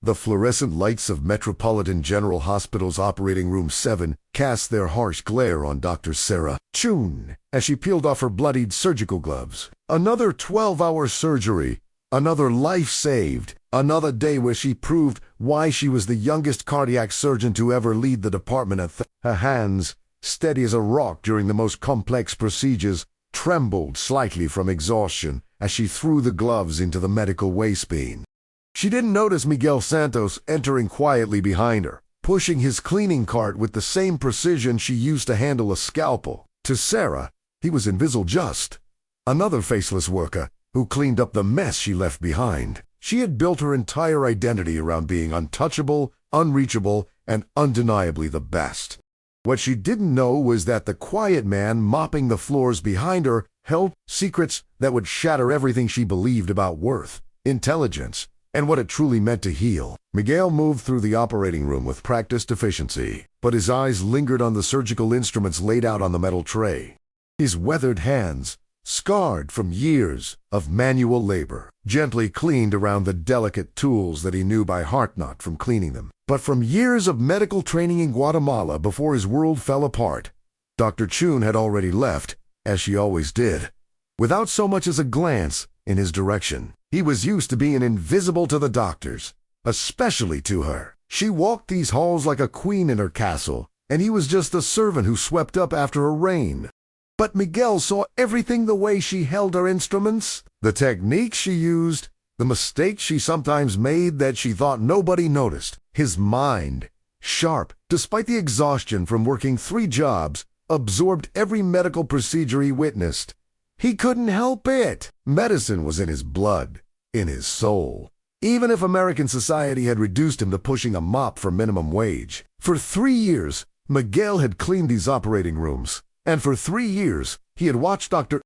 The fluorescent lights of Metropolitan General Hospital's Operating Room 7 cast their harsh glare on Dr. Sarah Chen as she peeled off her bloodied surgical gloves. Another 12-hour surgery, another life saved, another day where she proved why she was the youngest cardiac surgeon to ever lead the department. Her hands, steady as a rock during the most complex procedures, trembled slightly from exhaustion as she threw the gloves into the medical waste bin. She didn't notice Miguel Santos entering quietly behind her, pushing his cleaning cart with the same precision she used to handle a scalpel. To Sarah, he was invisible, just another faceless worker who cleaned up the mess she left behind. She had built her entire identity around being untouchable, unreachable, and undeniably the best. What she didn't know was that the quiet man mopping the floors behind her held secrets that would shatter everything she believed about worth, intelligence, and what it truly meant to heal. Miguel moved through the operating room with practiced efficiency, but his eyes lingered on the surgical instruments laid out on the metal tray. His weathered hands, scarred from years of manual labor, gently cleaned around the delicate tools that he knew by heart, not from cleaning them, but from years of medical training in Guatemala before his world fell apart. Dr. Chen had already left, as she always did, without so much as a glance in his direction. He was used to being invisible to the doctors, especially to her. She walked these halls like a queen in her castle, and he was just a servant who swept up after her reign. But Miguel saw everything: the way she held her instruments, the techniques she used, the mistakes she sometimes made that she thought nobody noticed. His mind, sharp despite the exhaustion from working 3 jobs, absorbed every medical procedure he witnessed. He couldn't help it. Medicine was in his blood, in his soul. Even if American society had reduced him to pushing a mop for minimum wage. For 3 years, Miguel had cleaned these operating rooms. And for 3 years, he had watched Dr.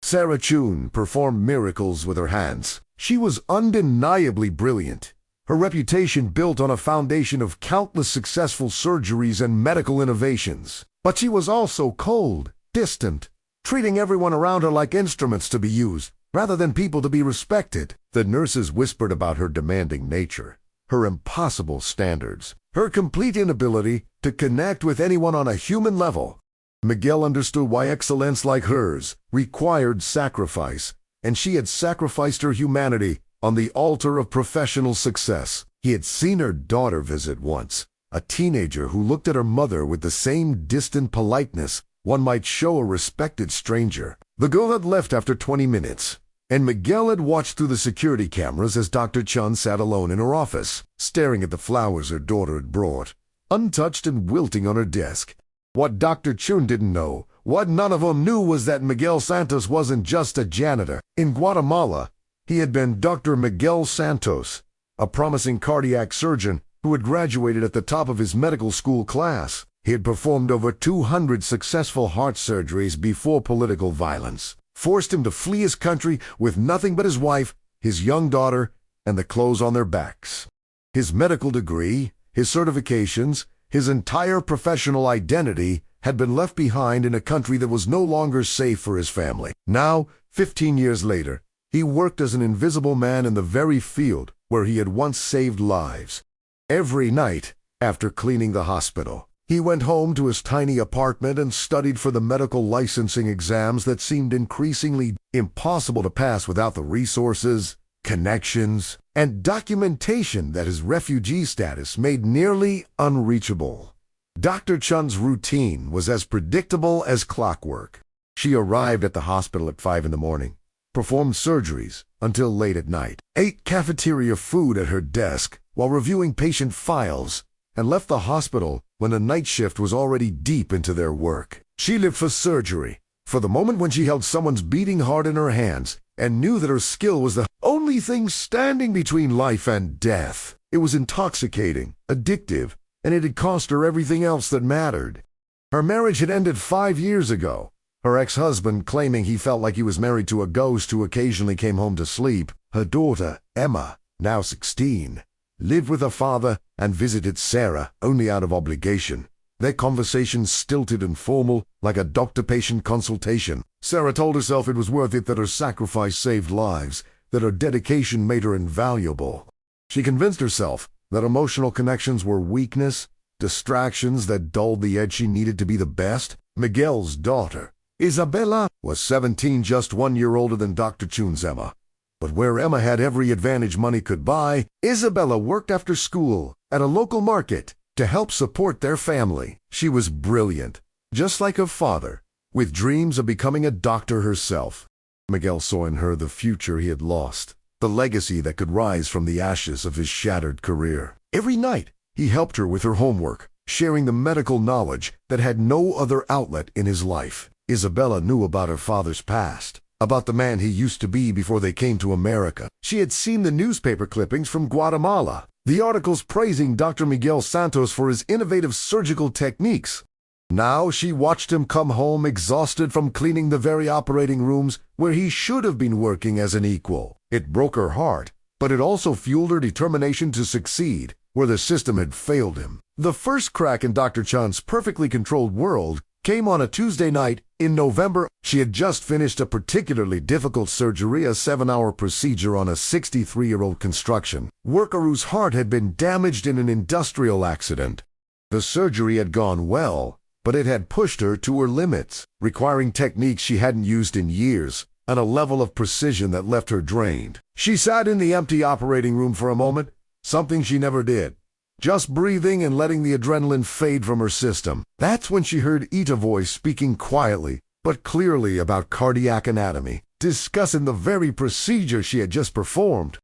Sarah Chen perform miracles with her hands. She was undeniably brilliant. Her reputation built on a foundation of countless successful surgeries and medical innovations. But she was also cold, distant, treating everyone around her like instruments to be used, rather than people to be respected. The nurses whispered about her demanding nature, her impossible standards, her complete inability to connect with anyone on a human level. Miguel understood why excellence like hers required sacrifice, and she had sacrificed her humanity on the altar of professional success. He had seen her daughter visit once, a teenager who looked at her mother with the same distant politeness one might show a respected stranger. The girl had left after 20 minutes, and Miguel had watched through the security cameras as Dr. Chen sat alone in her office, staring at the flowers her daughter had brought, untouched and wilting on her desk. What Dr. Chen didn't know, what none of them knew, was that Miguel Santos wasn't just a janitor. In Guatemala, he had been Dr. Miguel Santos, a promising cardiac surgeon who had graduated at the top of his medical school class. He had performed over 200 successful heart surgeries before political violence forced him to flee his country with nothing but his wife, his young daughter, and the clothes on their backs. His medical degree, his certifications, his entire professional identity had been left behind in a country that was no longer safe for his family. Now, 15 years later, he worked as an invisible man in the very field where he had once saved lives. Every night, after cleaning the hospital, he went home to his tiny apartment and studied for the medical licensing exams that seemed increasingly impossible to pass without the resources, connections, and documentation that his refugee status made nearly unreachable. Dr. Chen's routine was as predictable as clockwork. She arrived at the hospital at 5 in the morning, performed surgeries until late at night, ate cafeteria food at her desk while reviewing patient files, and left the hospital when the night shift was already deep into their work. She lived for surgery, for the moment when she held someone's beating heart in her hands and knew that her skill was the only thing standing between life and death. It was intoxicating, addictive, and it had cost her everything else that mattered. Her marriage had ended 5 years ago, her ex-husband claiming he felt like he was married to a ghost who occasionally came home to sleep. Her daughter, Emma, now 16, lived with her father and visited Sarah only out of obligation. Their conversations stilted and formal, like a doctor-patient consultation. Sarah told herself it was worth it, that her sacrifice saved lives, that her dedication made her invaluable. She convinced herself That emotional connections were weakness, distractions that dulled the edge she needed to be the best? Miguel's daughter, Isabella, was 17, just 1 year older than Dr. Chun's Emma. But where Emma had every advantage money could buy, Isabella worked after school at a local market to help support their family. She was brilliant, just like her father, with dreams of becoming a doctor herself. Miguel saw in her the future he had lost, the legacy that could rise from the ashes of his shattered career. Every night, he helped her with her homework, sharing the medical knowledge that had no other outlet in his life. Isabella knew about her father's past, about the man he used to be before they came to America. She had seen the newspaper clippings from Guatemala, the articles praising Dr. Miguel Santos for his innovative surgical techniques. Now she watched him come home exhausted from cleaning the very operating rooms where he should have been working as an equal. It broke her heart, but it also fueled her determination to succeed where the system had failed him. The first crack in Dr. Chan's perfectly controlled world came on a Tuesday night in November. She had just finished a particularly difficult surgery, a 7-hour procedure on a 63-year-old construction worker whose heart had been damaged in an industrial accident. The surgery had gone well, but it had pushed her to her limits, requiring techniques she hadn't used in years and a level of precision that left her drained. She sat in the empty operating room for a moment, something she never did, just breathing and letting the adrenaline fade from her system. That's when she heard Ita's voice speaking quietly but clearly about cardiac anatomy, discussing the very procedure she had just performed.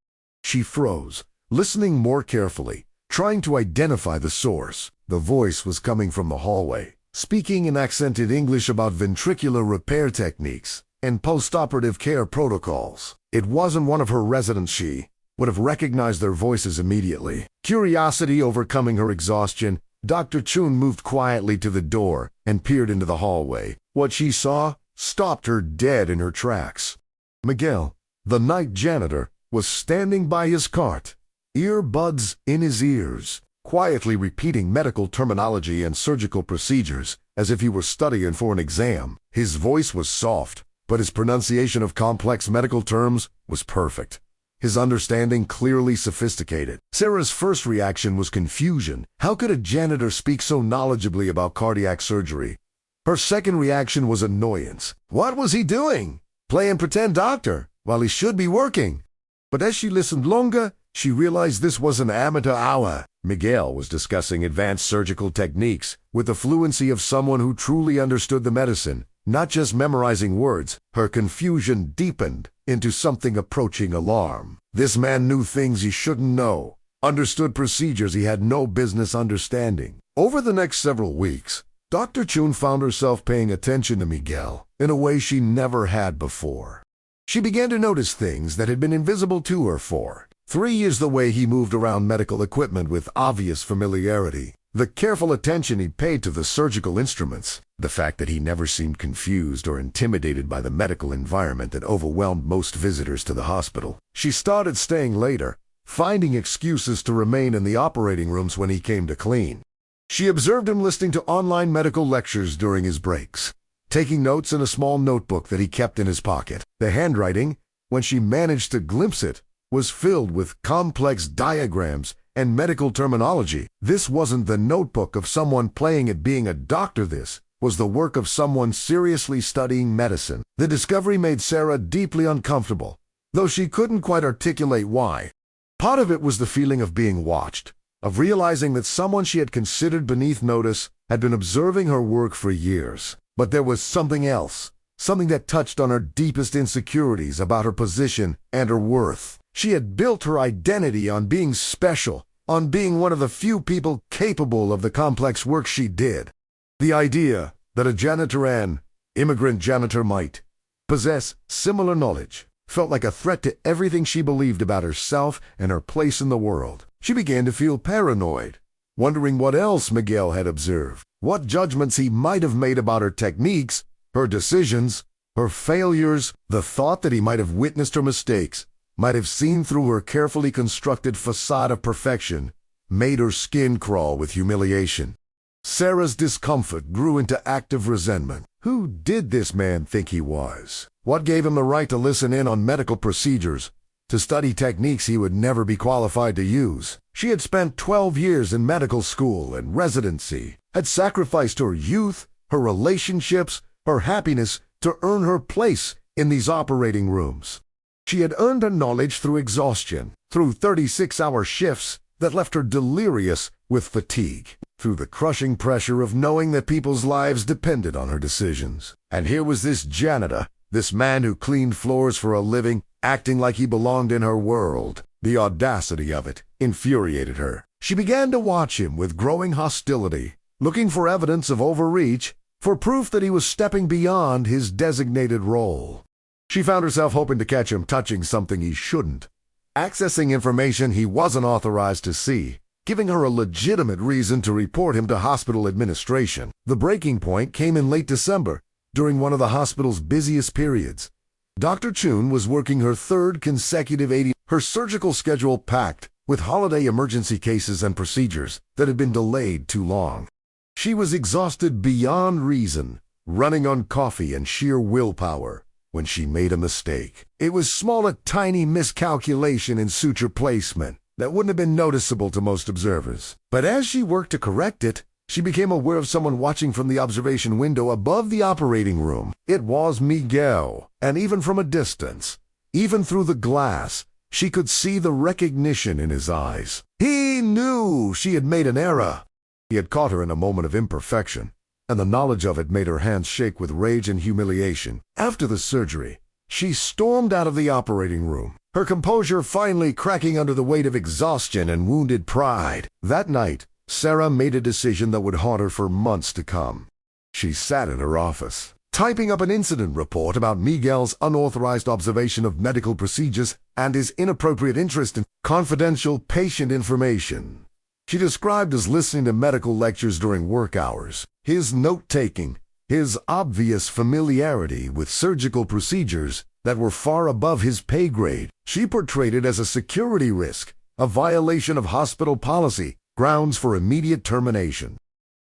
She froze, listening more carefully, trying to identify the source. The voice was coming from the hallway, speaking in accented English about ventricular repair techniques and post-operative care protocols. It wasn't one of her residents. She would have recognized their voices immediately. Curiosity overcoming her exhaustion, Dr. Chun moved quietly to the door and peered into the hallway. What she saw stopped her dead in her tracks. Miguel, the night janitor, was standing by his cart, earbuds in his ears, quietly repeating medical terminology and surgical procedures as if he were studying for an exam. His voice was soft, but his pronunciation of complex medical terms was perfect. His understanding clearly sophisticated. Sarah's first reaction was confusion. How could a janitor speak so knowledgeably about cardiac surgery? Her second reaction was annoyance. What was he doing? Playing pretend doctor while he should be working. But as she listened longer, she realized this was an amateur hour. Miguel was discussing advanced surgical techniques with the fluency of someone who truly understood the medicine, not just memorizing words. Her confusion deepened into something approaching alarm. This man knew things he shouldn't know, understood procedures he had no business understanding. Over the next several weeks, Dr. Chun found herself paying attention to Miguel in a way she never had before. She began to notice things that had been invisible to her for 3 years: the way he moved around medical equipment with obvious familiarity, the careful attention he paid to the surgical instruments, the fact that he never seemed confused or intimidated by the medical environment that overwhelmed most visitors to the hospital. She started staying later, finding excuses to remain in the operating rooms when he came to clean. She observed him listening to online medical lectures during his breaks, taking notes in a small notebook that he kept in his pocket. The handwriting, when she managed to glimpse it, was filled with complex diagrams and medical terminology. This wasn't the notebook of someone playing at being a doctor. This was the work of someone seriously studying medicine. The discovery made Sarah deeply uncomfortable, though she couldn't quite articulate why. Part of it was the feeling of being watched, of realizing that someone she had considered beneath notice had been observing her work for years. But there was something else, something that touched on her deepest insecurities about her position and her worth. She had built her identity on being special, on being one of the few people capable of the complex work she did. The idea that a janitor, an immigrant janitor, might possess similar knowledge felt like a threat to everything she believed about herself and her place in the world. She began to feel paranoid, wondering what else Miguel had observed, what judgments he might have made about her techniques, her decisions, her failures. The thought that he might have witnessed her mistakes, might have seen through her carefully constructed facade of perfection, made her skin crawl with humiliation. Sarah's discomfort grew into active resentment. Who did this man think he was? What gave him the right to listen in on medical procedures to study techniques he would never be qualified to use. She had spent 12 years in medical school and residency, had sacrificed her youth, her relationships, her happiness to earn her place in these operating rooms. She had earned her knowledge through exhaustion, through 36-hour shifts that left her delirious with fatigue, through the crushing pressure of knowing that people's lives depended on her decisions. And here was this janitor, this man who cleaned floors for a living, acting like he belonged in her world. The audacity of it infuriated her. She began to watch him with growing hostility, looking for evidence of overreach, for proof that he was stepping beyond his designated role. She found herself hoping to catch him touching something he shouldn't, accessing information he wasn't authorized to see, giving her a legitimate reason to report him to hospital administration. The breaking point came in late December, during one of the hospital's busiest periods. Dr. Chen was working her third consecutive 80, her surgical schedule packed with holiday emergency cases and procedures that had been delayed too long. She was exhausted beyond reason, running on coffee and sheer willpower, when she made a mistake. It was small, a tiny miscalculation in suture placement that wouldn't have been noticeable to most observers. But as she worked to correct it, she became aware of someone watching from the observation window above the operating room. It was Miguel, and even from a distance, even through the glass, she could see the recognition in his eyes. He knew she had made an error. He had caught her in a moment of imperfection, and the knowledge of it made her hands shake with rage and humiliation. After the surgery, she stormed out of the operating room, her composure finally cracking under the weight of exhaustion and wounded pride. That night, Sarah made a decision that would haunt her for months to come. She sat in her office, typing up an incident report about Miguel's unauthorized observation of medical procedures and his inappropriate interest in confidential patient information. She described as listening to medical lectures during work hours, his note-taking, his obvious familiarity with surgical procedures that were far above his pay grade. She portrayed it as a security risk, a violation of hospital policy, grounds for immediate termination.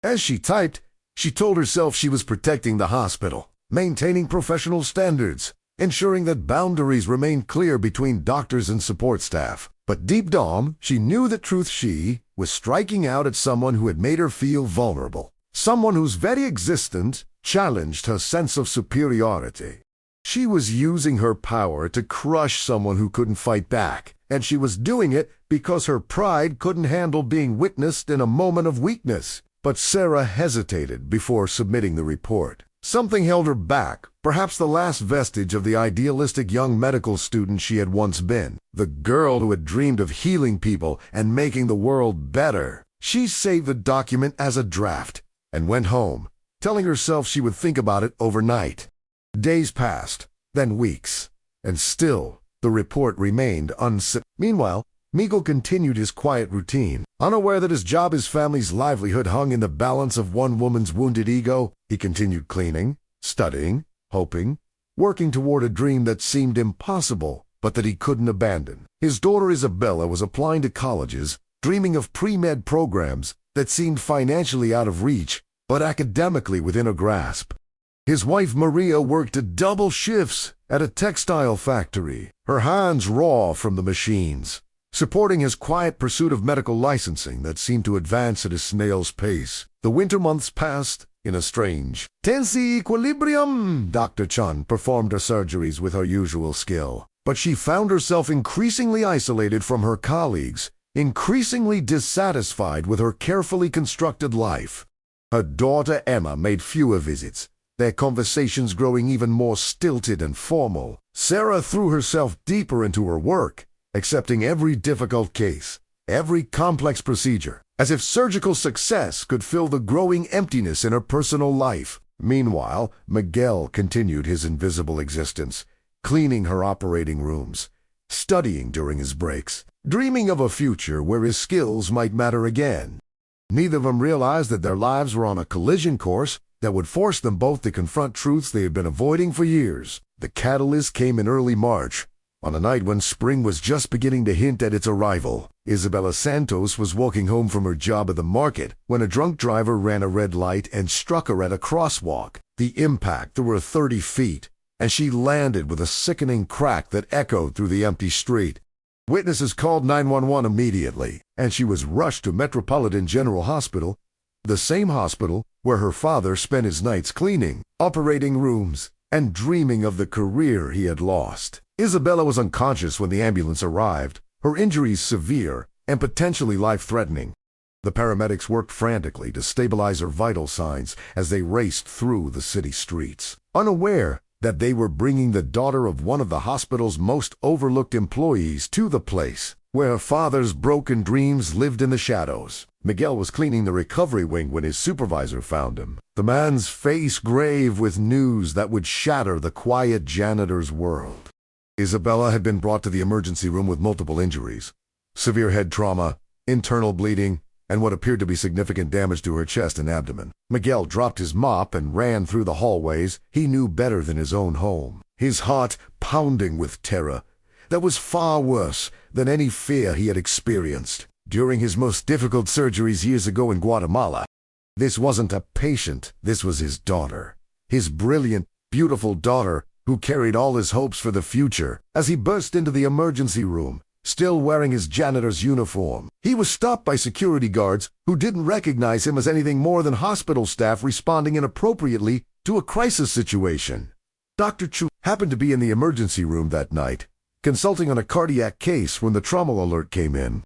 As she typed, she told herself she was protecting the hospital, maintaining professional standards, ensuring that boundaries remained clear between doctors and support staff. But deep down, she knew the truth. She was striking out at someone who had made her feel vulnerable, someone whose very existence challenged her sense of superiority. She was using her power to crush someone who couldn't fight back, and she was doing it because her pride couldn't handle being witnessed in a moment of weakness. But Sarah hesitated before submitting the report. Something held her back, perhaps the last vestige of the idealistic young medical student she had once been, the girl who had dreamed of healing people and making the world better. She saved the document as a draft and went home, telling herself she would think about it overnight. Days passed, then weeks, and still the report remained unsent. Meanwhile, Miguel continued his quiet routine. Unaware that his job, his family's livelihood hung in the balance of one woman's wounded ego, he continued cleaning, studying, hoping, working toward a dream that seemed impossible, but that he couldn't abandon. His daughter Isabella was applying to colleges, dreaming of pre-med programs that seemed financially out of reach, but academically within her grasp. His wife Maria worked double shifts at a textile factory, her hands raw from the machines, supporting his quiet pursuit of medical licensing that seemed to advance at a snail's pace. The winter months passed in a strange, tense equilibrium. Dr. Chen performed her surgeries with her usual skill, but she found herself increasingly isolated from her colleagues, increasingly dissatisfied with her carefully constructed life. Her daughter Emma made fewer visits, their conversations growing even more stilted and formal. Sarah threw herself deeper into her work, accepting every difficult case, every complex procedure, as if surgical success could fill the growing emptiness in her personal life. Meanwhile, Miguel continued his invisible existence, cleaning her operating rooms, studying during his breaks, dreaming of a future where his skills might matter again. Neither of them realized that their lives were on a collision course that would force them both to confront truths they had been avoiding for years. The catalyst came in early March, on a night when spring was just beginning to hint at its arrival. Miguel Santos was walking home from her job at the market when a drunk driver ran a red light and struck her at a crosswalk. The impact threw her 30 feet, and she landed with a sickening crack that echoed through the empty street. Witnesses called 911 immediately, and she was rushed to Metropolitan General Hospital, the same hospital where her father spent his nights cleaning operating rooms and dreaming of the career he had lost. Isabella was unconscious when the ambulance arrived, her injuries severe and potentially life-threatening. The paramedics worked frantically to stabilize her vital signs as they raced through the city streets, unaware that they were bringing the daughter of one of the hospital's most overlooked employees to the place where her father's broken dreams lived in the shadows. Miguel was cleaning the recovery wing when his supervisor found him, the man's face grave with news that would shatter the quiet janitor's world. Isabella had been brought to the emergency room with multiple injuries, severe head trauma, internal bleeding, and what appeared to be significant damage to her chest and abdomen. Miguel dropped his mop and ran through the hallways he knew better than his own home, his heart pounding with terror that was far worse than any fear he had experienced during his most difficult surgeries years ago in Guatemala. This wasn't a patient, this was his daughter, his brilliant, beautiful daughter who carried all his hopes for the future. As he burst into the emergency room, still wearing his janitor's uniform, he was stopped by security guards who didn't recognize him as anything more than hospital staff responding inappropriately to a crisis situation. Dr. Chu happened to be in the emergency room that night, consulting on a cardiac case when the trauma alert came in.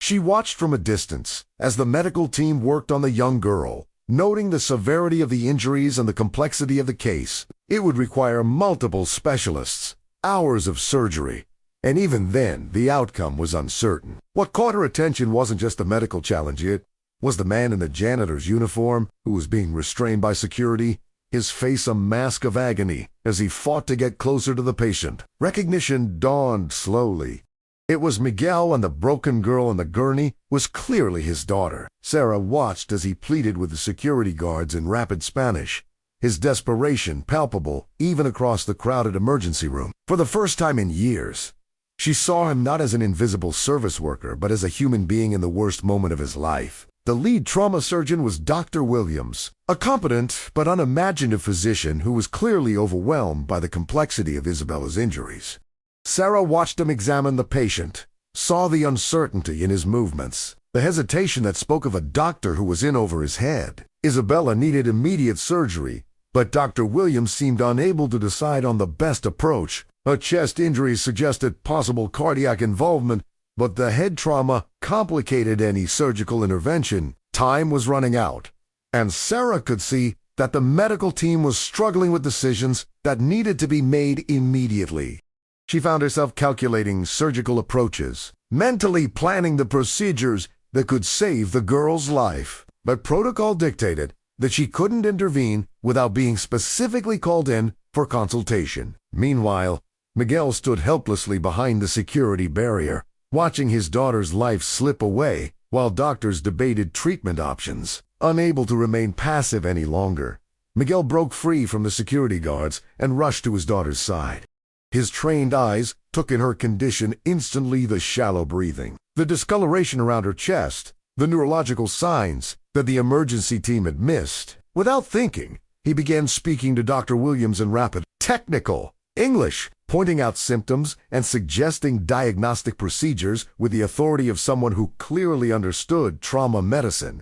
She watched from a distance as the medical team worked on the young girl, noting the severity of the injuries and the complexity of the case. It would require multiple specialists, hours of surgery, and even then, the outcome was uncertain. What caught her attention wasn't just the medical challenge, it was the man in the janitor's uniform who was being restrained by security, his face a mask of agony as he fought to get closer to the patient. Recognition dawned slowly. It was Miguel, and the broken girl in the gurney was clearly his daughter. Sarah watched as he pleaded with the security guards in rapid Spanish, his desperation palpable even across the crowded emergency room. For the first time in years, she saw him not as an invisible service worker, but as a human being in the worst moment of his life. The lead trauma surgeon was Dr. Williams, a competent but unimaginative physician who was clearly overwhelmed by the complexity of Isabella's injuries. Sarah watched him examine the patient, saw the uncertainty in his movements, the hesitation that spoke of a doctor who was in over his head. Isabella needed immediate surgery, but Dr. Williams seemed unable to decide on the best approach. Her chest injuries suggested possible cardiac involvement, but the head trauma complicated any surgical intervention. Time was running out, and Sarah could see that the medical team was struggling with decisions that needed to be made immediately. She found herself calculating surgical approaches, mentally planning the procedures that could save the girl's life. But protocol dictated that she couldn't intervene without being specifically called in for consultation. Meanwhile, Miguel stood helplessly behind the security barrier, watching his daughter's life slip away while doctors debated treatment options. Unable to remain passive any longer, Miguel broke free from the security guards and rushed to his daughter's side. His trained eyes took in her condition instantly, the shallow breathing, the discoloration around her chest, the neurological signs that the emergency team had missed. Without thinking, he began speaking to Dr. Williams in rapid, technical English, pointing out symptoms and suggesting diagnostic procedures with the authority of someone who clearly understood trauma medicine.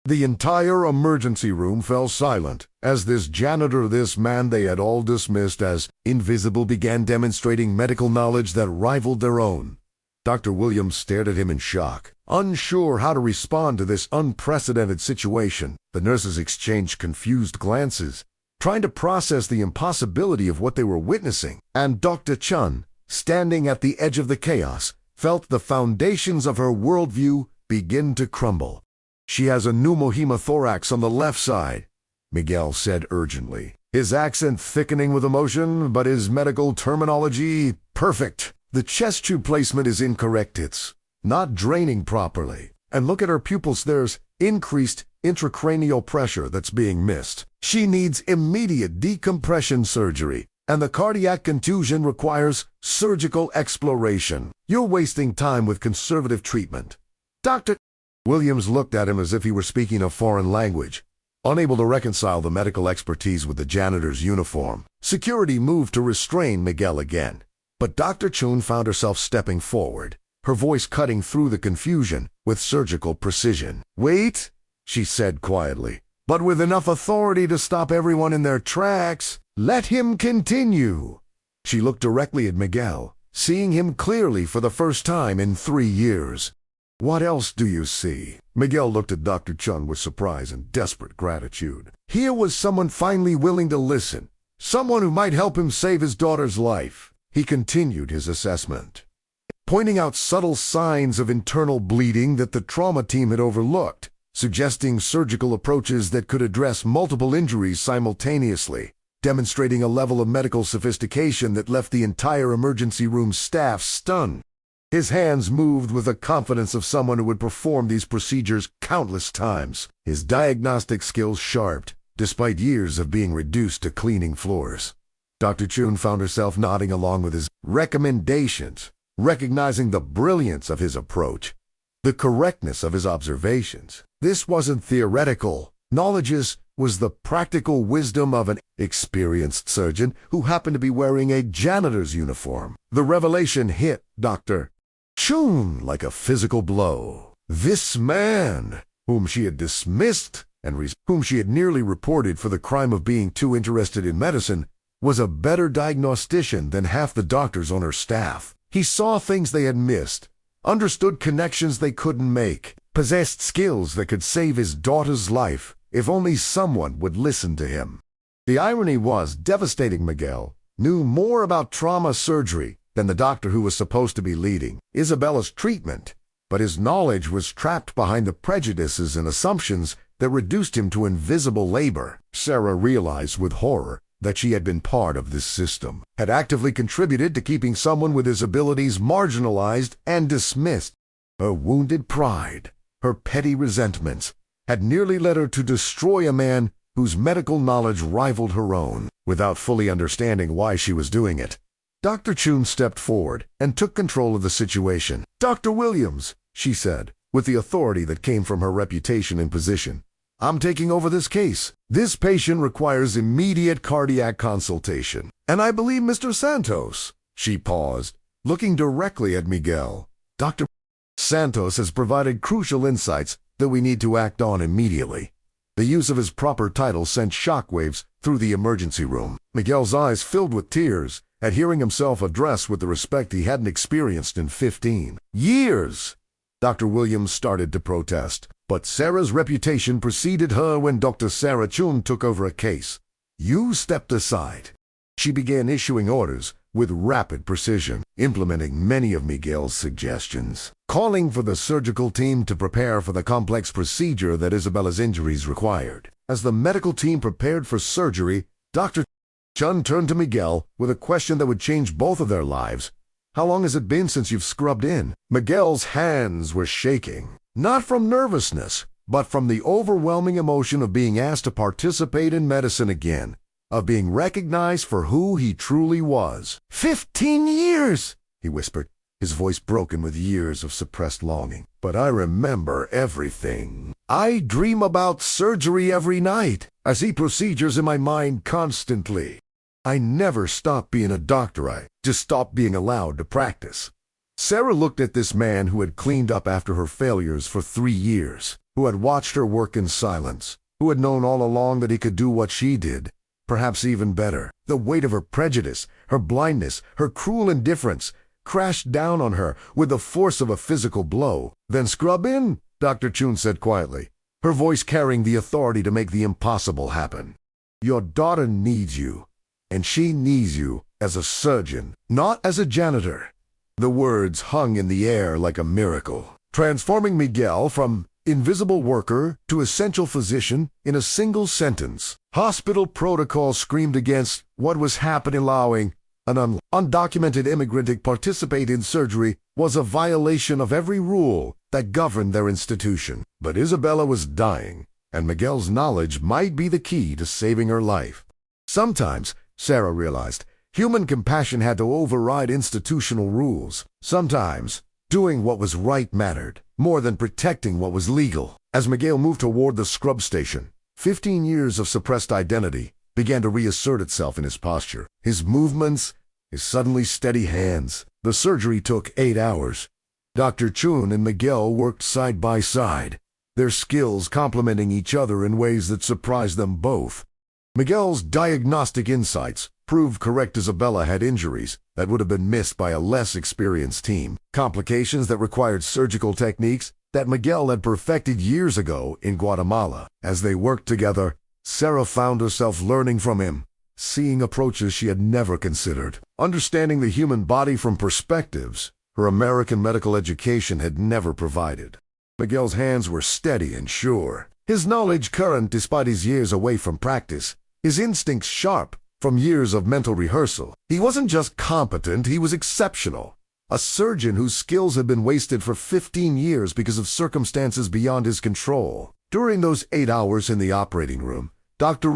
The entire emergency room fell silent as this janitor, this man they had all dismissed as invisible, began demonstrating medical knowledge that rivaled their own. Dr. Williams stared at him in shock, unsure how to respond to this unprecedented situation. The nurses exchanged confused glances, trying to process the impossibility of what they were witnessing. And Dr. Chen, standing at the edge of the chaos, felt the foundations of her worldview begin to crumble. "She has a pneumohemothorax on the left side," Miguel said urgently, his accent thickening with emotion, but his medical terminology perfect. "The chest tube placement is incorrect. It's not draining properly. And look at her pupils, there's increased intracranial pressure that's being missed. She needs immediate decompression surgery, and the cardiac contusion requires surgical exploration. You're wasting time with conservative treatment." Dr. Williams looked at him as if he were speaking a foreign language, Unable to reconcile the medical expertise with the janitor's uniform, security moved to restrain Miguel again. But Dr. Chen found herself stepping forward, her voice cutting through the confusion with surgical precision. "Wait," she said quietly, but with enough authority to stop everyone in their tracks. "Let him continue." She looked directly at Miguel, seeing him clearly for the first time in 3 years. "What else do you see?" Miguel looked at Dr. Chen with surprise and desperate gratitude. Here was someone finally willing to listen, someone who might help him save his daughter's life. He continued his assessment, pointing out subtle signs of internal bleeding that the trauma team had overlooked, suggesting surgical approaches that could address multiple injuries simultaneously, demonstrating a level of medical sophistication that left the entire emergency room staff stunned. His hands moved with the confidence of someone who would perform these procedures countless times, his diagnostic skills sharp, despite years of being reduced to cleaning floors. Dr. Chen found herself nodding along with his recommendations, recognizing the brilliance of his approach, the correctness of his observations. This wasn't theoretical. Knowledge was the practical wisdom of an experienced surgeon who happened to be wearing a janitor's uniform. The revelation hit Dr. Chen like a physical blow. This man, whom she had dismissed and whom she had nearly reported for the crime of being too interested in medicine, was a better diagnostician than half the doctors on her staff. He saw things they had missed, understood connections they couldn't make, possessed skills that could save his daughter's life if only someone would listen to him. The irony was devastating. Miguel knew more about trauma surgery than the doctor who was supposed to be leading Isabella's treatment, but his knowledge was trapped behind the prejudices and assumptions that reduced him to invisible labor. Sarah realized with horror that she had been part of this system, had actively contributed to keeping someone with his abilities marginalized and dismissed. Her wounded pride, her petty resentments, had nearly led her to destroy a man whose medical knowledge rivaled her own, without fully understanding why she was doing it. Dr. Chen stepped forward and took control of the situation. "Dr. Williams," she said, with the authority that came from her reputation and position, "I'm taking over this case. This patient requires immediate cardiac consultation. And I believe Mr. Santos." She paused, looking directly at Miguel. "Dr. Santos has provided crucial insights that we need to act on immediately." The use of his proper title sent shockwaves through the emergency room. Miguel's eyes filled with tears at hearing himself addressed with the respect he hadn't experienced in 15 years. Dr. Williams started to protest, but Sarah's reputation preceded her when Dr. Sarah Chen took over a case. "You stepped aside." She began issuing orders with rapid precision, implementing many of Miguel's suggestions, calling for the surgical team to prepare for the complex procedure that Isabella's injuries required. As the medical team prepared for surgery, Dr. Chen turned to Miguel with a question that would change both of their lives. "How long has it been since you've scrubbed in?" Miguel's hands were shaking, not from nervousness, but from the overwhelming emotion of being asked to participate in medicine again, of being recognized for who he truly was. 15 years, he whispered, his voice broken with years of suppressed longing. "But I remember everything. I dream about surgery every night. I see procedures in my mind constantly. I never stopped being a doctor. I just stopped being allowed to practice." Sarah looked at this man who had cleaned up after her failures for 3 years, who had watched her work in silence, who had known all along that he could do what she did, perhaps even better. The weight of her prejudice, her blindness, her cruel indifference crashed down on her with the force of a physical blow. "Then scrub in," Dr. Chen said quietly, her voice carrying the authority to make the impossible happen. "Your daughter needs you, and she needs you as a surgeon, not as a janitor." The words hung in the air like a miracle, transforming Miguel from invisible worker to essential physician in a single sentence. Hospital protocol screamed against what was happening. Allowing an undocumented immigrant to participate in surgery was a violation of every rule that governed their institution. But Isabella was dying, and Miguel's knowledge might be the key to saving her life. Sometimes, Sarah realized, human compassion had to override institutional rules. Sometimes, doing what was right mattered more than protecting what was legal. As Miguel moved toward the scrub station, 15 years of suppressed identity began to reassert itself in his posture, his movements, his suddenly steady hands. The surgery took 8 hours. Dr. Chen and Miguel worked side by side, their skills complementing each other in ways that surprised them both. Miguel's diagnostic insights proved correct. Isabella had injuries that would have been missed by a less experienced team, complications that required surgical techniques that Miguel had perfected years ago in Guatemala. As they worked together, Sarah found herself learning from him, seeing approaches she had never considered, understanding the human body from perspectives her American medical education had never provided. Miguel's hands were steady and sure, his knowledge current despite his years away from practice, his instincts sharp from years of mental rehearsal. He wasn't just competent, he was exceptional. A surgeon whose skills had been wasted for 15 years because of circumstances beyond his control. During those 8 hours in the operating room, Dr.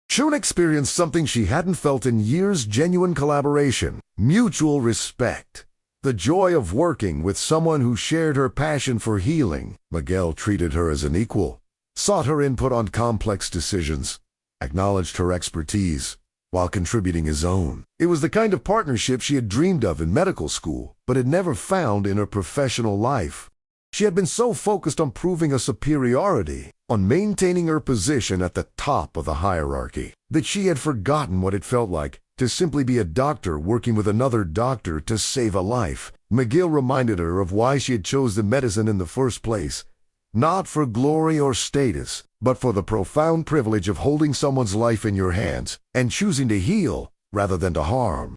Chen experienced something she hadn't felt in years: genuine collaboration, mutual respect. The joy of working with someone who shared her passion for healing. Miguel treated her as an equal, sought her input on complex decisions, acknowledged her expertise, while contributing his own. It was the kind of partnership she had dreamed of in medical school, but had never found in her professional life. She had been so focused on proving a superiority, on maintaining her position at the top of the hierarchy, that she had forgotten what it felt like to simply be a doctor working with another doctor to save a life. Miguel reminded her of why she had chosen medicine in the first place, not for glory or status, but for the profound privilege of holding someone's life in your hands and choosing to heal rather than to harm.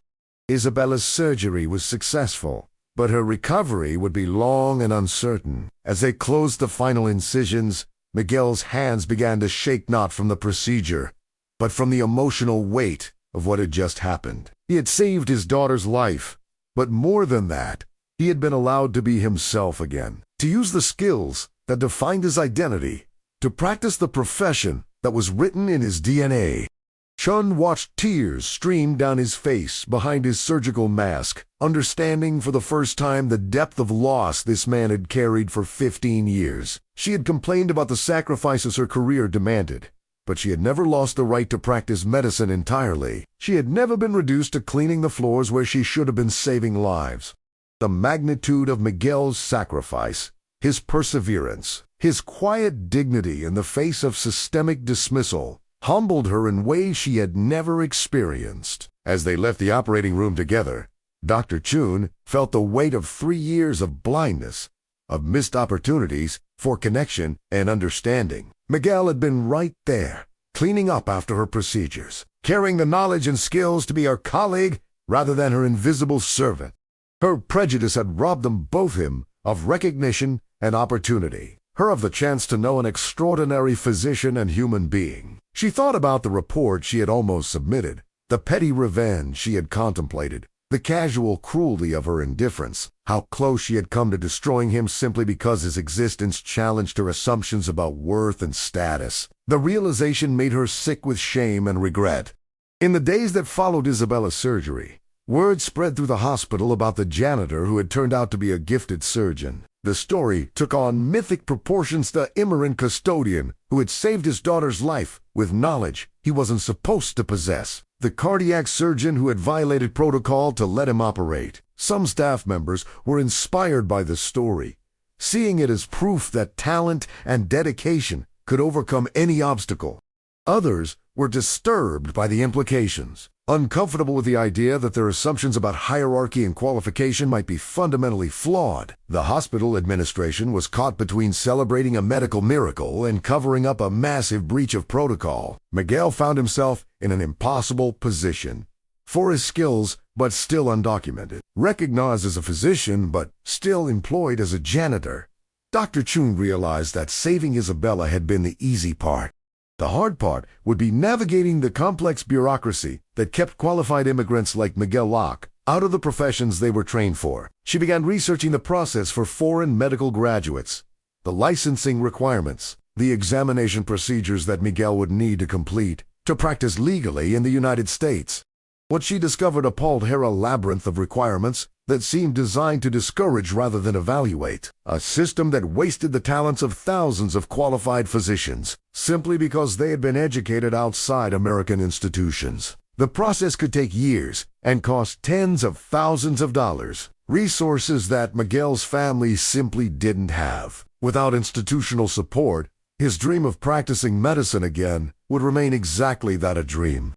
Isabella's surgery was successful, but her recovery would be long and uncertain. As they closed the final incisions, Miguel's hands began to shake, not from the procedure, but from the emotional weight of what had just happened. He had saved his daughter's life, but more than that, he had been allowed to be himself again, to use the skills that defined his identity, to practice the profession that was written in his DNA. Chen watched tears stream down his face behind his surgical mask, understanding for the first time the depth of loss this man had carried for 15 years. She had complained about the sacrifices her career demanded, but she had never lost the right to practice medicine entirely. She had never been reduced to cleaning the floors where she should have been saving lives. The magnitude of Miguel's sacrifice, his perseverance, his quiet dignity in the face of systemic dismissal, humbled her in ways she had never experienced. As they left the operating room together, Dr. Chen felt the weight of 3 years of blindness, of missed opportunities for connection and understanding. Miguel had been right there, cleaning up after her procedures, carrying the knowledge and skills to be her colleague rather than her invisible servant. Her prejudice had robbed them both, him of recognition and opportunity, her of the chance to know an extraordinary physician and human being. She thought about the report she had almost submitted, the petty revenge she had contemplated, the casual cruelty of her indifference, how close she had come to destroying him simply because his existence challenged her assumptions about worth and status. The realization made her sick with shame and regret. In the days that followed Isabella's surgery, word spread through the hospital about the janitor who had turned out to be a gifted surgeon. The story took on mythic proportions. The immigrant custodian who had saved his daughter's life with knowledge he wasn't supposed to possess. The cardiac surgeon who had violated protocol to let him operate. Some staff members were inspired by the story, seeing it as proof that talent and dedication could overcome any obstacle. Others were disturbed by the implications, uncomfortable with the idea that their assumptions about hierarchy and qualification might be fundamentally flawed. The hospital administration was caught between celebrating a medical miracle and covering up a massive breach of protocol. Miguel found himself in an impossible position. For his skills, but still undocumented. Recognized as a physician, but still employed as a janitor. Dr. Chen realized that saving Isabella had been the easy part. The hard part would be navigating the complex bureaucracy that kept qualified immigrants like Miguel Locke out of the professions they were trained for. She began researching the process for foreign medical graduates, the licensing requirements, the examination procedures that Miguel would need to complete to practice legally in the United States. What she discovered appalled her: a labyrinth of requirements that seemed designed to discourage rather than evaluate. A system that wasted the talents of thousands of qualified physicians simply because they had been educated outside American institutions. The process could take years and cost tens of thousands of dollars, resources that Miguel's family simply didn't have. Without institutional support, his dream of practicing medicine again would remain exactly that, a dream.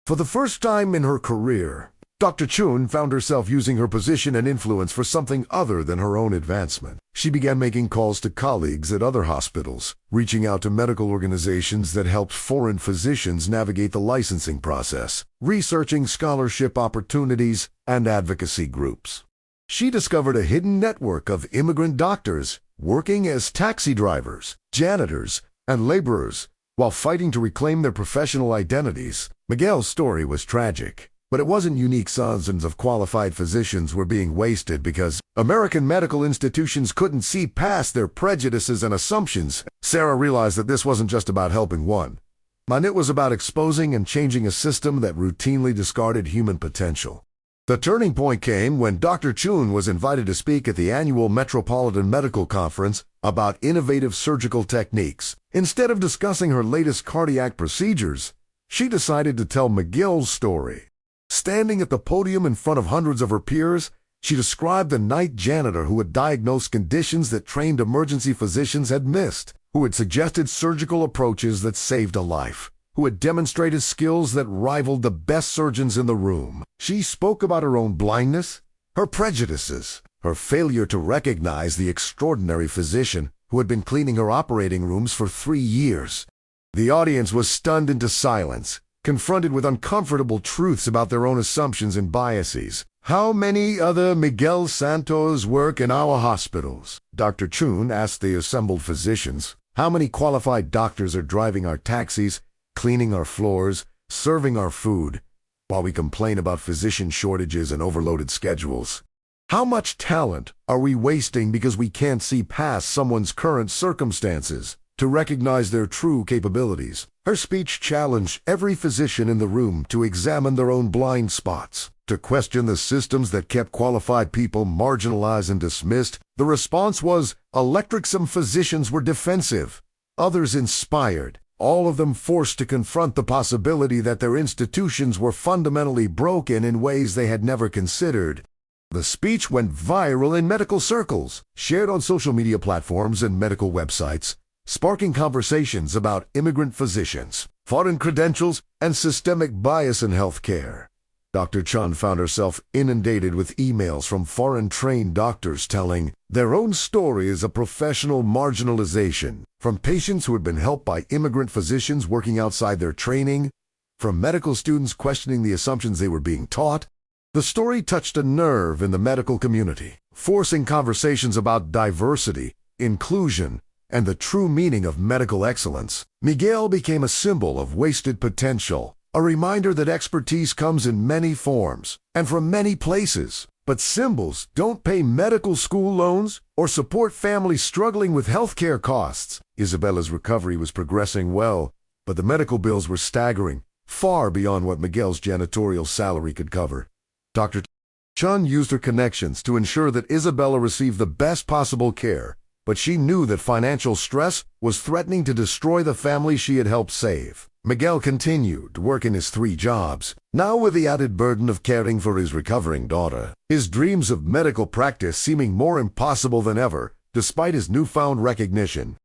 For the first time in her career, Dr. Chen found herself using her position and influence for something other than her own advancement. She began making calls to colleagues at other hospitals, reaching out to medical organizations that helped foreign physicians navigate the licensing process, researching scholarship opportunities and advocacy groups. She discovered a hidden network of immigrant doctors working as taxi drivers, janitors, and laborers while fighting to reclaim their professional identities. Miguel's story was tragic, but it wasn't unique. Thousands of qualified physicians were being wasted because American medical institutions couldn't see past their prejudices and assumptions. Sarah realized that this wasn't just about helping one, and it was about exposing and changing a system that routinely discarded human potential. The turning point came when Dr. Chen was invited to speak at the annual Metropolitan Medical Conference about innovative surgical techniques. Instead of discussing her latest cardiac procedures, she decided to tell Miguel's story. Standing at the podium in front of hundreds of her peers, she described the night janitor who had diagnosed conditions that trained emergency physicians had missed, who had suggested surgical approaches that saved a life, who had demonstrated skills that rivaled the best surgeons in the room. She spoke about her own blindness, her prejudices, her failure to recognize the extraordinary physician who had been cleaning her operating rooms for 3 years. The audience was stunned into silence, confronted with uncomfortable truths about their own assumptions and biases. How many other Miguel Santos work in our hospitals? Dr. Chen asked the assembled physicians. How many qualified doctors are driving our taxis, cleaning our floors, serving our food, while we complain about physician shortages and overloaded schedules? How much talent are we wasting because we can't see past someone's current circumstances to recognize their true capabilities? Her speech challenged every physician in the room to examine their own blind spots, to question the systems that kept qualified people marginalized and dismissed. The response was electric. Some physicians were defensive, others inspired, all of them forced to confront the possibility that their institutions were fundamentally broken in ways they had never considered. The speech went viral in medical circles, shared on social media platforms and medical websites, sparking conversations about immigrant physicians, foreign credentials, and systemic bias in healthcare. Dr. Chen found herself inundated with emails from foreign-trained doctors telling their own stories of professional marginalization, from patients who had been helped by immigrant physicians working outside their training, from medical students questioning the assumptions they were being taught. The story touched a nerve in the medical community, forcing conversations about diversity, inclusion, and the true meaning of medical excellence. Miguel became a symbol of wasted potential, a reminder that expertise comes in many forms and from many places. But symbols don't pay medical school loans or support families struggling with healthcare costs. Isabella's recovery was progressing well, but the medical bills were staggering, far beyond what Miguel's janitorial salary could cover. Dr. Chen used her connections to ensure that Isabella received the best possible care, but she knew that financial stress was threatening to destroy the family she had helped save. Miguel continued working his 3 jobs, now with the added burden of caring for his recovering daughter, his dreams of medical practice seeming more impossible than ever, despite his newfound recognition.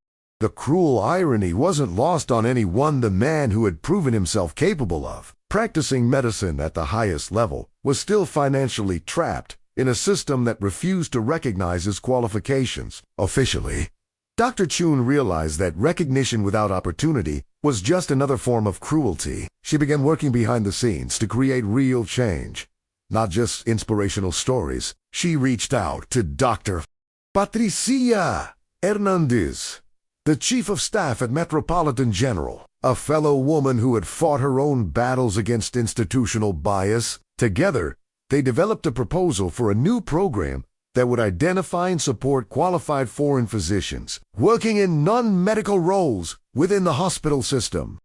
The cruel irony wasn't lost on anyone. The man who had proven himself capable of practicing medicine at the highest level was still financially trapped in a system that refused to recognize his qualifications. Officially, Dr. Chen realized that recognition without opportunity was just another form of cruelty. She began working behind the scenes to create real change, not just inspirational stories. She reached out to Dr. Patricia Hernandez, the chief of staff at Metropolitan General, a fellow woman who had fought her own battles against institutional bias. Together, they developed a proposal for a new program that would identify and support qualified foreign physicians working in non-medical roles within the hospital system.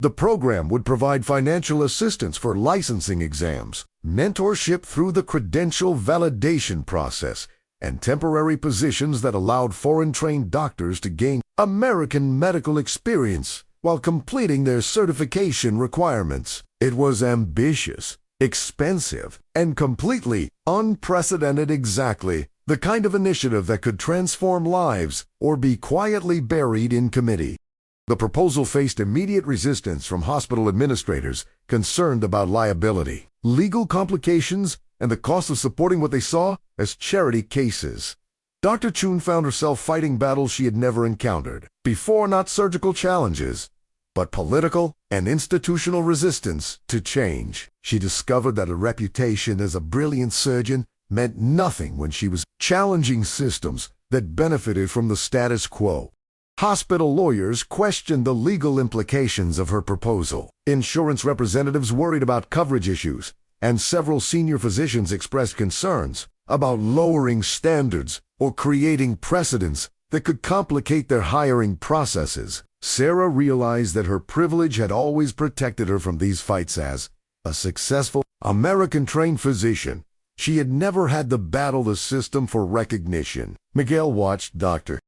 The program would provide financial assistance for licensing exams, mentorship through the credential validation process, and temporary positions that allowed foreign-trained doctors to gain American medical experience while completing their certification requirements. It was ambitious, expensive, and completely unprecedented, exactly the kind of initiative that could transform lives or be quietly buried in committee. The proposal faced immediate resistance from hospital administrators concerned about liability, legal complications, and the cost of supporting what they saw as charity cases. Dr. Chen found herself fighting battles she had never encountered before, not surgical challenges, but political and institutional resistance to change. She discovered that a reputation as a brilliant surgeon meant nothing when she was challenging systems that benefited from the status quo. Hospital lawyers questioned the legal implications of her proposal. Insurance representatives worried about coverage issues, and several senior physicians expressed concerns about lowering standards or creating precedents that could complicate their hiring processes. Sarah realized that her privilege had always protected her from these fights. As a successful American-trained physician, she had never had to battle the system for recognition. Miguel watched Dr.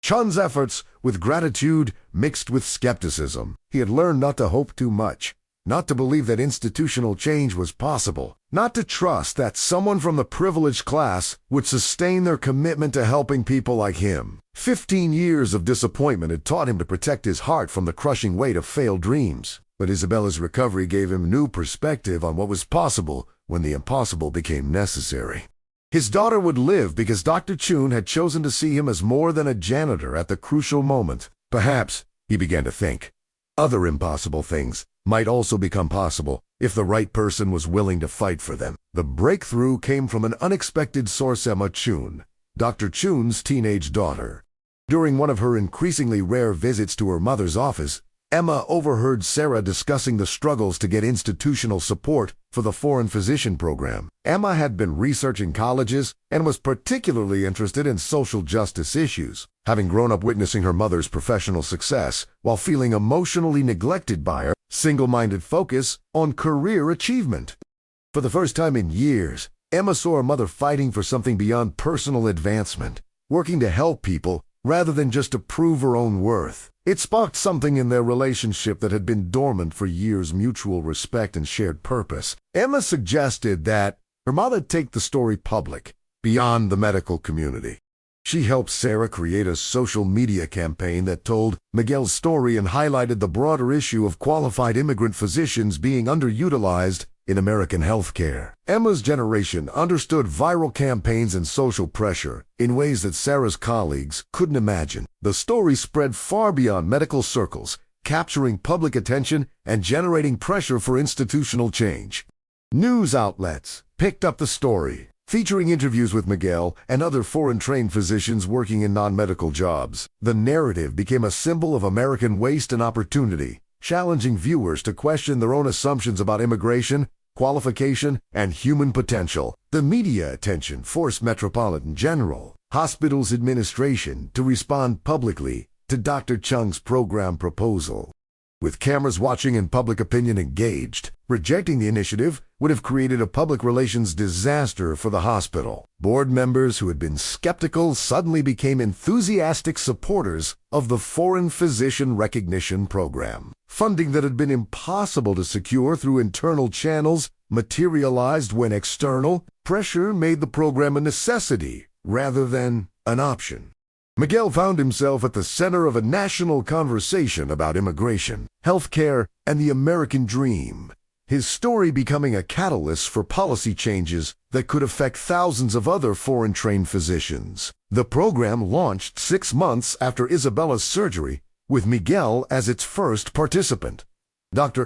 Chen's efforts with gratitude mixed with skepticism. He had learned not to hope too much, not to believe that institutional change was possible, not to trust that someone from the privileged class would sustain their commitment to helping people like him. 15 years of disappointment had taught him to protect his heart from the crushing weight of failed dreams. But Isabella's recovery gave him new perspective on what was possible when the impossible became necessary. His daughter would live because Dr. Chen had chosen to see him as more than a janitor at the crucial moment. Perhaps, he began to think, other impossible things might also become possible if the right person was willing to fight for them. The breakthrough came from an unexpected source: Emma Chen, Dr. Chen's teenage daughter. During one of her increasingly rare visits to her mother's office, Emma overheard Sarah discussing the struggles to get institutional support for the foreign physician program. Emma had been researching colleges and was particularly interested in social justice issues, having grown up witnessing her mother's professional success while feeling emotionally neglected by her single-minded focus on career achievement. For the first time in years, Emma saw her mother fighting for something beyond personal advancement, working to help people rather than just to prove her own worth. It sparked something in their relationship that had been dormant for years: mutual respect and shared purpose. Emma suggested that her mother take the story public, beyond the medical community. She helped Sarah create a social media campaign that told Miguel's story and highlighted the broader issue of qualified immigrant physicians being underutilized in American healthcare. Emma's generation understood viral campaigns and social pressure in ways that Sarah's colleagues couldn't imagine. The story spread far beyond medical circles, capturing public attention and generating pressure for institutional change. News outlets picked up the story, featuring interviews with Miguel and other foreign-trained physicians working in non-medical jobs. The narrative became a symbol of American waste and opportunity, challenging viewers to question their own assumptions about immigration, qualification, and human potential. The media attention forced Metropolitan General Hospital's administration to respond publicly to Dr. Chen's program proposal. With cameras watching and public opinion engaged, rejecting the initiative would have created a public relations disaster for the hospital. Board members who had been skeptical suddenly became enthusiastic supporters of the Foreign Physician Recognition Program. Funding that had been impossible to secure through internal channels materialized when external pressure made the program a necessity rather than an option. Miguel found himself at the center of a national conversation about immigration, healthcare, and the American dream, his story becoming a catalyst for policy changes that could affect thousands of other foreign-trained physicians. The program launched 6 months after Isabella's surgery, with Miguel as its first participant. Dr.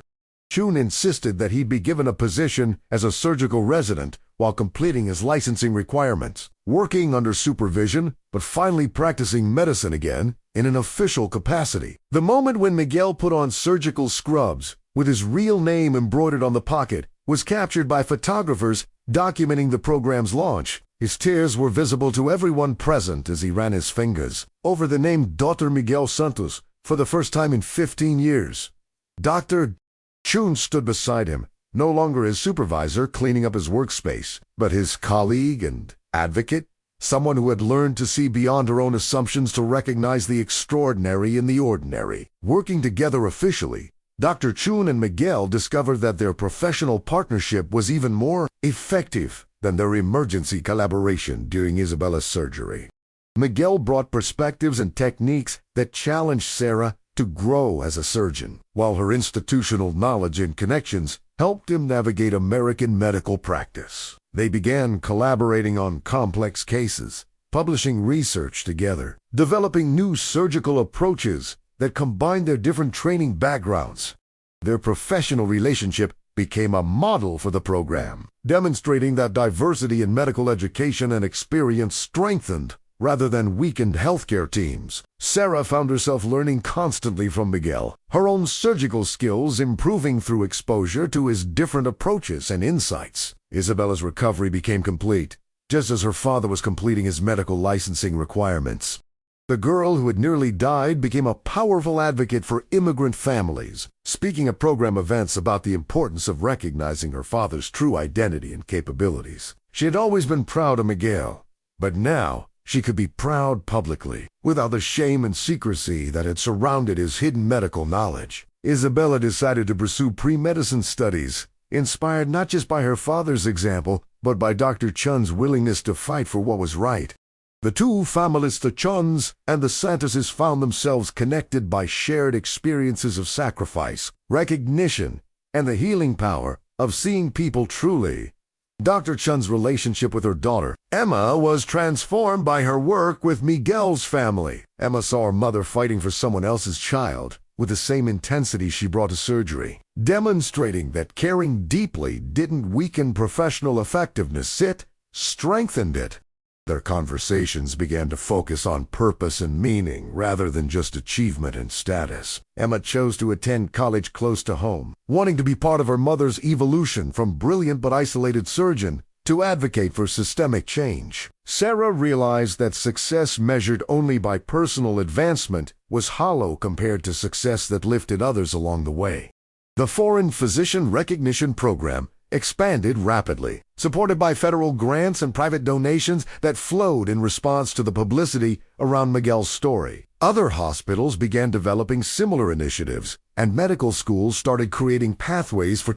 Chen insisted that he'd be given a position as a surgical resident while completing his licensing requirements, working under supervision, but finally practicing medicine again in an official capacity. The moment when Miguel put on surgical scrubs, with his real name embroidered on the pocket, was captured by photographers documenting the program's launch. His tears were visible to everyone present as he ran his fingers over the name Dr. Miguel Santos for the first time in 15 years. Dr. Chen stood beside him, no longer his supervisor cleaning up his workspace, but his colleague and advocate, someone who had learned to see beyond her own assumptions to recognize the extraordinary in the ordinary. Working together officially, Dr. Chen and Miguel discovered that their professional partnership was even more effective than their emergency collaboration during Isabella's surgery. Miguel brought perspectives and techniques that challenged Sarah to grow as a surgeon, while her institutional knowledge and connections helped him navigate American medical practice. They began collaborating on complex cases, publishing research together, developing new surgical approaches that combined their different training backgrounds. Their professional relationship became a model for the program, demonstrating that diversity in medical education and experience strengthened rather than weakened healthcare teams. Sarah found herself learning constantly from Miguel, her own surgical skills improving through exposure to his different approaches and insights. Isabella's recovery became complete, just as her father was completing his medical licensing requirements. The girl who had nearly died became a powerful advocate for immigrant families, speaking at program events about the importance of recognizing her father's true identity and capabilities. She had always been proud of Miguel, but now she could be proud publicly, without the shame and secrecy that had surrounded his hidden medical knowledge. Isabella decided to pursue pre-medicine studies, inspired not just by her father's example, but by Dr. Chen's willingness to fight for what was right. The two families, the Chens and the Santoses, found themselves connected by shared experiences of sacrifice, recognition, and the healing power of seeing people truly. Dr. Chen's relationship with her daughter, Emma, was transformed by her work with Miguel's family. Emma saw her mother fighting for someone else's child with the same intensity she brought to surgery, demonstrating that caring deeply didn't weaken professional effectiveness, it strengthened it. Their conversations began to focus on purpose and meaning rather than just achievement and status. Emma chose to attend college close to home, wanting to be part of her mother's evolution from brilliant but isolated surgeon to advocate for systemic change. Sarah realized that success measured only by personal advancement was hollow compared to success that lifted others along the way. The Foreign Physician Recognition Program expanded rapidly, supported by federal grants and private donations that flowed in response to the publicity around Miguel's story. Other hospitals began developing similar initiatives, and medical schools started creating pathways for